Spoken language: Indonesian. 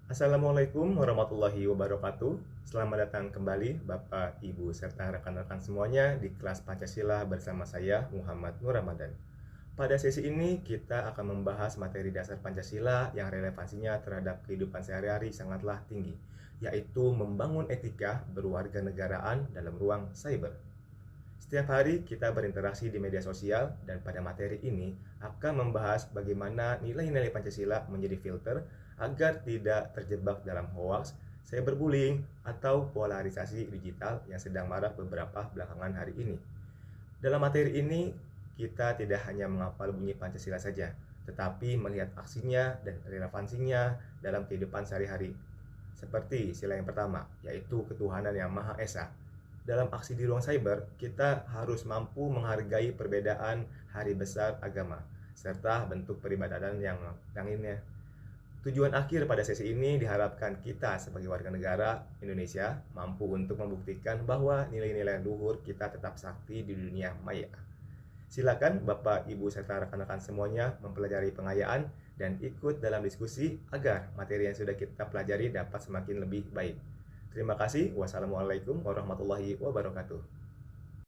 Assalamualaikum warahmatullahi wabarakatuh. Selamat datang kembali Bapak, Ibu, serta rekan-rekan semuanya di kelas Pancasila bersama saya Muhammad Nur Ramadan. Pada sesi ini kita akan membahas materi dasar Pancasila yang relevansinya terhadap kehidupan sehari-hari sangatlah tinggi, yaitu membangun etika berwarga negaraan dalam ruang cyber. Setiap hari kita berinteraksi di media sosial dan pada materi ini akan membahas bagaimana nilai-nilai Pancasila menjadi filter agar tidak terjebak dalam hoax, cyberbullying, atau polarisasi digital yang sedang marak beberapa belakangan hari ini. Dalam materi ini, kita tidak hanya menghafal bunyi Pancasila saja, tetapi melihat aksinya dan relevansinya dalam kehidupan sehari-hari. Seperti sila yang pertama, yaitu ketuhanan yang Maha Esa. Dalam aksi di ruang cyber, kita harus mampu menghargai perbedaan hari besar agama, serta bentuk peribadatan yang lainnya. Tujuan akhir pada sesi ini diharapkan kita sebagai warga negara Indonesia mampu untuk membuktikan bahwa nilai-nilai luhur kita tetap sakti di dunia maya. Silakan Bapak, Ibu, serta rekan-rekan semuanya mempelajari pengayaan dan ikut dalam diskusi agar materi yang sudah kita pelajari dapat semakin lebih baik. Terima kasih. Wassalamualaikum warahmatullahi wabarakatuh.